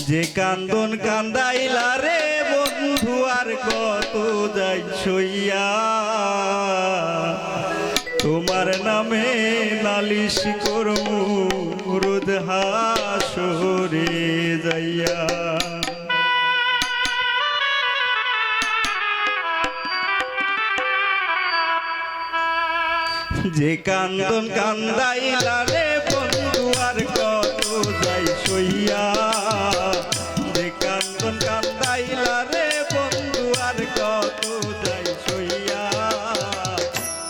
যে কান্দন কান্দাইলা রে বন্ধু আর কত যাই সইয়া তোমার নামে নালিশ করমু রোদ হাসরে যাইয়া। যে কান্দন কান্দাইলা রে বন্ধু আর কত যাই সইয়া যে কান্দন কান্দাইলা রে বন্ধু আর কত যাই সইয়া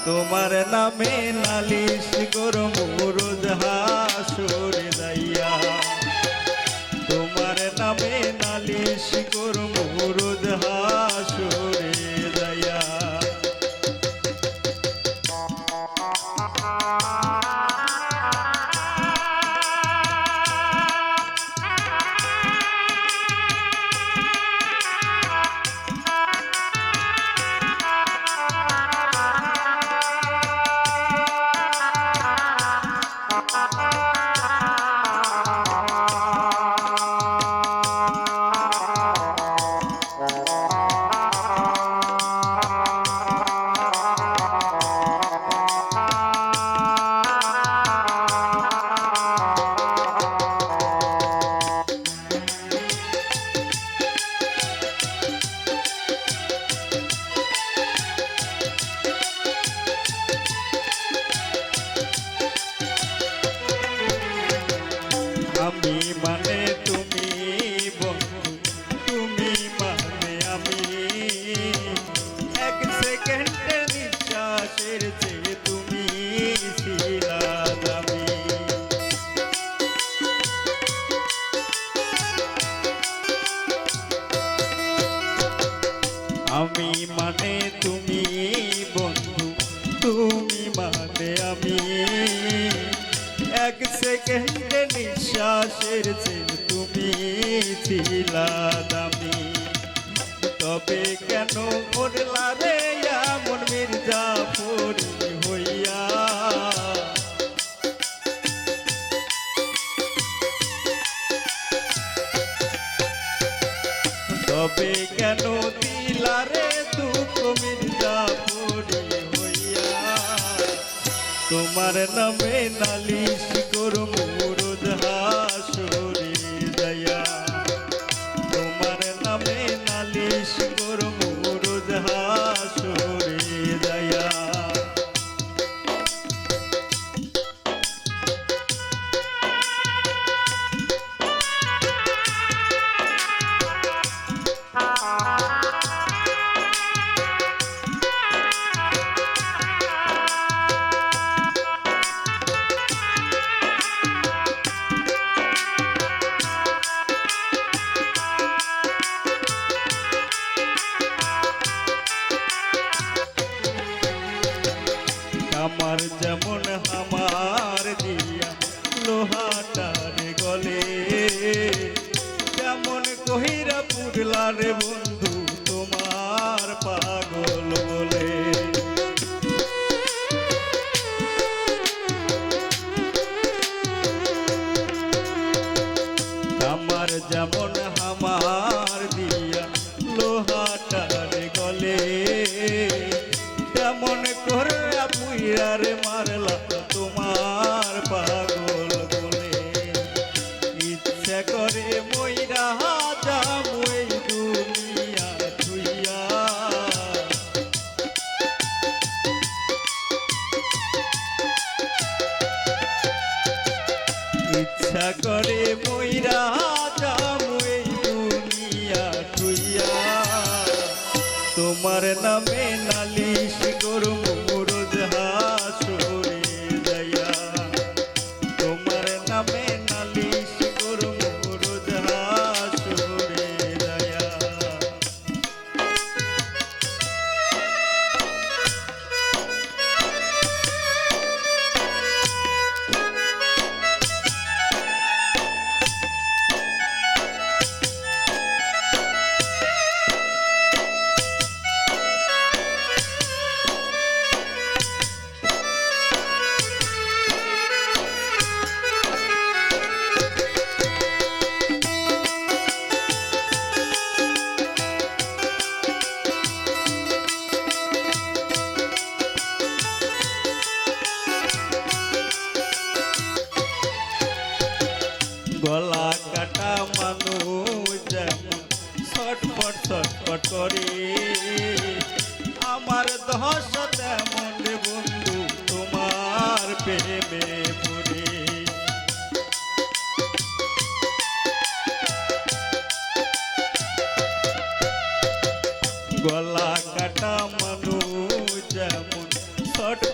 তোমার নামে নালিশ করমু রোজ হাসরে যাইয়া তোমার নামে নালিশ করমু রোজ হাসরে যাইয়া। আমি মানে তুমি বন্ধু তুমি মানে আমি এক সেকেন্ডের নিঃশ্বাসের চেয়ে তুমি ছিলা দামি। আমি মানে তুমি বন্ধু তুমি মানে আমি এক সেকেন্ডে নিঃশ্বাসের চেয়ে তুমি ছিলা দামি। তবে কেন করলা রে এমন মির্জাফরি হইয়া তবে কেন দিলা রে দুঃখ মির্জাফরি হইয়া তোমার নামে নালিশ করমু রোজ হাসরে যাইয়া তোমার নামে নালিশ করমু রোজ হাসরে যাইয়া। আমার যেমন হামার দিয়া লোহাটার গলে যেমন কহিরা পুরলার বন্ধু তোমার পাগল বলে। আমার যেমন হামার দিয়া লোহাটার গলে তেমন করে পুইরার মারলা তোমার পাগল বলে। ইচ্ছা করে মইরা যাবো এই দুনিয়া ছুইয়া ইচ্ছা করে মইরা যাবো এই দুনিয়া ছুইয়া তোমার নামে নালিশ করমু রোজ হাসরে যাইয়া তোমার নামে নালিশ করমু রোজ হাসরে যাইয়া।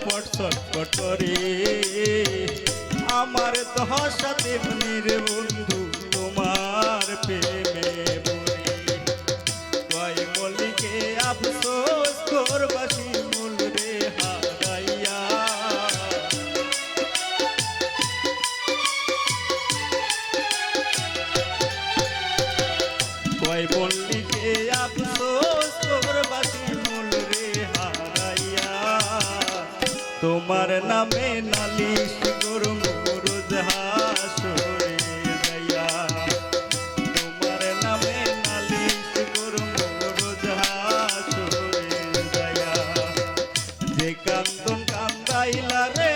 ছটপট করে আমার দশা তেমনি রে বন্ধু তোমার প্রেমে পড়ে কয় মল্লিকে আফসোস করবাসি মূল রে হারাইয়া কয় মল্লিকে আফসোস করবাসি মূল রে হারাইয়া তোমার নামে নালিশ করুম রোজ হাসরে যাইয়া তোমার নামে নালিশ করুম রোজ হাসরে যাইয়া যে কান্দন কান্দাইলা রে